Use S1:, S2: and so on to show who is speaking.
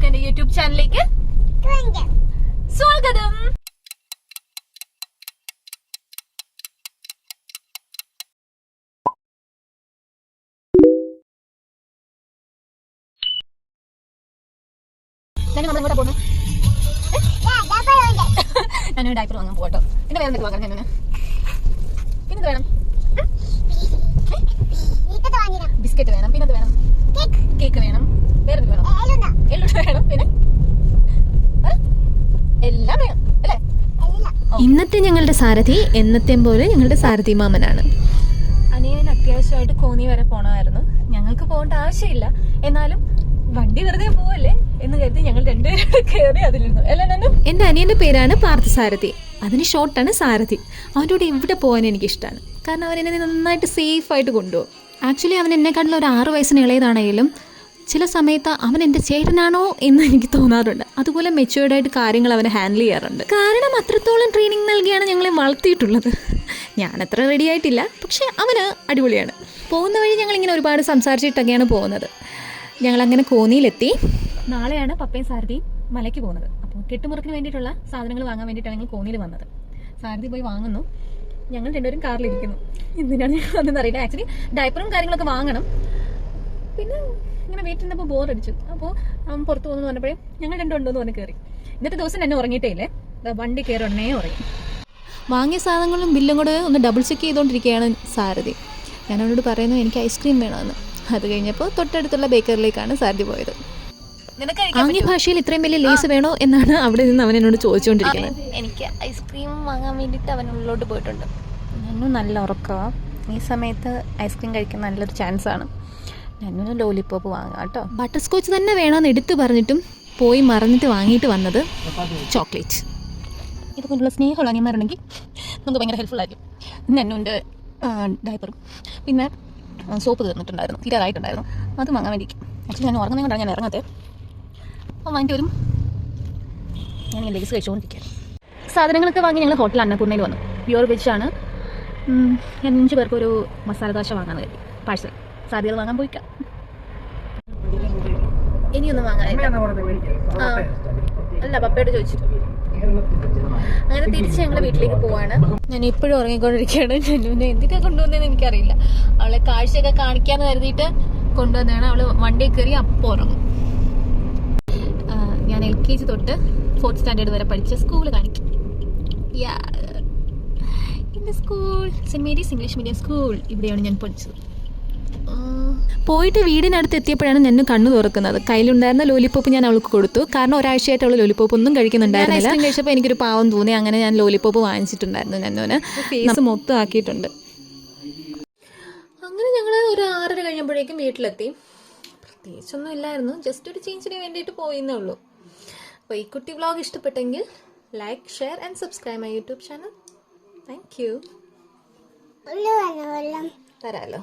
S1: എല്ലാവർക്കും എന്റെ യൂട്യൂബ് ചാനലിലേക്ക് സ്വാഗതം. ഞാനൊരു ഡയപ്പർ വാങ്ങാൻ പോകട്ടോ. പിന്നെ വേറെ എന്തൊക്കെ വാങ്ങണം? ഞാൻ പിന്നെ വേണം ബിസ്ക്കറ്റ് വേണം, പിന്നെ വേണം കേക്ക് വേണം, വേറെ വേണം എല്ലാം വേണം, പിന്നെ എല്ലാം വേണം അല്ലേ?
S2: ഇന്നത്തെ ഞങ്ങളുടെ സാരഥി എന്നത്തെയും പോലെ ഞങ്ങളുടെ സാരഥി മാമനാണ്.
S1: അനിയൻ അത്യാവശ്യമായിട്ട് കോന്നി വരെ പോണമായിരുന്നു. ഞങ്ങൾക്ക് പോകേണ്ട ആവശ്യമില്ല, എന്നാലും വണ്ടി വെറുതെ പോവല്ലേ എന്ന് കരുതി ഞങ്ങൾ രണ്ടുപേരും കയറി അതിലിരുന്നു. അല്ലേ?
S2: എൻ്റെ അനിയൻ്റെ പേരാണ് പാർത്ഥസാരഥി, അതിന് ഷോർട്ടാണ് സാരഥി. അവൻ്റെ കൂടെ എവിടെ പോകാൻ എനിക്കിഷ്ടമാണ്, കാരണം അവൻ എന്നെ നന്നായിട്ട് സേഫായിട്ട് കൊണ്ടുപോകും. ആക്ച്വലി അവൻ എന്നെക്കാട്ടിലും ഒരു 6 വയസ്സിന് ഇളയതാണെങ്കിലും ചില സമയത്ത് അവൻ എൻ്റെ ചേട്ടനാണോ എന്ന് എനിക്ക് തോന്നാറുണ്ട്. അതുപോലെ മെച്യൂർഡായിട്ട് കാര്യങ്ങൾ അവനെ ഹാൻഡിൽ ചെയ്യാറുണ്ട്. കാരണം അത്രത്തോളം ട്രെയിനിങ് നൽകിയാണ് ഞങ്ങളെ വളർത്തിയിട്ടുള്ളത്. ഞാനത്ര റെഡി ആയിട്ടില്ല, പക്ഷേ അവന് അടിപൊളിയാണ്. പോകുന്ന വഴി ഞങ്ങളിങ്ങനെ ഒരുപാട് സംസാരിച്ചിട്ടൊക്കെയാണ് പോകുന്നത്. ഞങ്ങളങ്ങനെ കോന്നിയിലെത്തി.
S1: നാളെയാണ് പപ്പയും സാരഥിയും മലയ്ക്ക് പോകുന്നത്. അപ്പോൾ കെട്ടുമുറക്കിന് വേണ്ടിയിട്ടുള്ള സാധനങ്ങൾ വാങ്ങാൻ വേണ്ടിയിട്ടാണ് ഞങ്ങൾ കോന്നിയിൽ വന്നത്. സാരഥി പോയി വാങ്ങുന്നു, ഞങ്ങൾ രണ്ടുപേരും കാറിലിരിക്കുന്നു. എന്തിനാണ് ഞങ്ങളൊന്നും അറിയില്ല. ആക്ച്വലി ഡയപ്പറും കാര്യങ്ങളൊക്കെ വാങ്ങണം. പിന്നെ ഇങ്ങനെ വീട്ടിൽ നിന്നപ്പോൾ ബോറടിച്ചു. അപ്പോൾ അവൻ പുറത്ത് പോകുന്നു പറഞ്ഞപ്പോഴേ ഞങ്ങൾ രണ്ടുണ്ടോന്ന് പറഞ്ഞ് കയറി. ഇന്നത്തെ ദിവസം എന്നെ ഉറങ്ങിയിട്ടേ ഇല്ലേ, വണ്ടി കയറി ഉടനെ ഉറങ്ങി.
S2: വാങ്ങിയ സാധനങ്ങളും ബില്ലും കൂടെ ഒന്ന് ഡബിൾ ചെക്ക് ചെയ്തുകൊണ്ടിരിക്കുകയാണ് സാരഥി. ഞാൻ അവനോട് പറയുന്നു എനിക്ക് ഐസ്ക്രീം വേണമെന്ന്. അത് കഴിഞ്ഞപ്പോൾ തൊട്ടടുത്തുള്ള ബേക്കറിലേക്കാണ് സാരഥി പോയത്. ആംഗ്യ ഭാഷയിൽ ഇത്രയും വലിയ ലേസ് വേണോ എന്നാണ് അവിടെ നിന്ന് അവൻ എന്നോട് ചോദിച്ചുകൊണ്ടിരിക്കുന്നത്.
S1: എനിക്ക് ഐസ്ക്രീം വാങ്ങാൻ വേണ്ടിയിട്ട് അവൻ ഉള്ളിലോട്ട് പോയിട്ടുണ്ട്. ഞാനും നല്ല ഉറക്കമാണ്. ഈ സമയത്ത് ഐസ്ക്രീം കഴിക്കാൻ നല്ലൊരു ചാൻസാണ്. ഞാനൊന്ന് ലോലിപ്പോപ്പ് വാങ്ങാം കേട്ടോ.
S2: ബട്ടർ സ്കോച്ച് തന്നെ വേണമെന്ന് എടുത്തു പറഞ്ഞിട്ടും പോയി മറന്നിട്ട് വാങ്ങിയിട്ട് വന്നത് ചോക്ലേറ്റ്.
S1: ഇതുപോലുള്ള സ്നേഹമുള്ള അനിയന്മാരുണ്ടെങ്കിൽ നമുക്ക് ഭയങ്കര ഹെൽപ്ഫുൾ ആയിരിക്കും. നന്നുൻ്റെ ഡയപ്പറും പിന്നെ സോപ്പ് തീർന്നിട്ടുണ്ടായിരുന്നു, തീരാറായിട്ടുണ്ടായിരുന്നു. അത് വാങ്ങാൻ വേണ്ടിയിരിക്കും. ആക്ച്വലി ഞാൻ ഉറങ്ങുന്നത് കൊണ്ടാണ് ഞാൻ ഇറങ്ങാത്തത്. അപ്പം വാങ്ങിയിട്ട് വരും. ഞാൻ ലേസ് കഴിച്ചുകൊണ്ടിരിക്കുക. സാധനങ്ങളൊക്കെ വാങ്ങി ഞങ്ങൾ ഹോട്ടൽ അന്നപൂർണ്ണയിൽ വന്നു. പ്യുവർ വെജാണ്. 5 പേർക്കൊരു മസാല ദോശ വാങ്ങാൻ കരുതി, പാഴ്സൽ. സാധ്യത വാങ്ങാൻ പോയിക്കാം. ഇനിയൊന്നും വാങ്ങാനില്ല. അല്ല, പപ്പയോട് ചോദിച്ചിട്ട്. അങ്ങനെ തിരിച്ച് ഞങ്ങൾ വീട്ടിലേക്ക് പോവാണ്. ഞാൻ ഇപ്പോഴും ഉറങ്ങിക്കൊണ്ടിരിക്കുകയാണ്. ഞന്നുവിനെ എന്തിനാ കൊണ്ടുവന്നതെന്ന് എനിക്കറിയില്ല. അവളെ കാഴ്ചയൊക്കെ കാണിക്കാന്ന് കരുതിയിട്ട് കൊണ്ടുവന്നതാണ്. അവള് വണ്ടിയിൽ കയറി അപ്പോൾ ഉറങ്ങും. ഞാൻ LKG തൊട്ട് 4th സ്റ്റാൻഡേർഡ് വരെ പഠിച്ച സ്കൂൾ കാണിക്കും. School saint Mary's English medium school, ഇവിടെയാണ് ഞാൻ പഠിച്ചത്.
S2: പോയിട്ട് വീടിനടുത്ത് എത്തിയപ്പോഴാണ് ഞാൻ കണ്ണു തുറക്കുന്നത്. കയ്യിലുണ്ടായിരുന്ന ലോലിപ്പോപ്പ് ഞാൻ അവൾക്ക് കൊടുത്തു. കാരണം ഒരാഴ്ചയായിട്ട് അവൾ ലോലിപ്പോപ്പ് ഒന്നും കഴിക്കുന്നുണ്ടായിരുന്നില്ല. ഐസ്ക്രീം കഴിച്ചപ്പോൾ എനിക്കൊരു പാവം തോന്നി. അങ്ങനെ ഞാൻ ലോലിപ്പോപ്പ് വാങ്ങിച്ചിട്ടുണ്ടായിരുന്നു. ഞാനോന് ഫേസ് മൊത്തം ആക്കിയിട്ടുണ്ട്.
S1: അങ്ങനെ ഞങ്ങൾ ഒരു 6:30 കഴിയുമ്പോഴേക്കും വീട്ടിലെത്തി. പ്രത്യേകിച്ചൊന്നും ഇല്ലായിരുന്നു, ജസ്റ്റ് ഒരു ചേഞ്ചിന് വേണ്ടിയിട്ട് പോയിന്നേ ഉള്ളൂ. അപ്പോൾ ഈ കുട്ടി വ്ളോഗ് ഇഷ്ടപ്പെട്ടെങ്കിൽ like, share and subscribe my YouTube channel. Thank you. തരാമല്ലോ.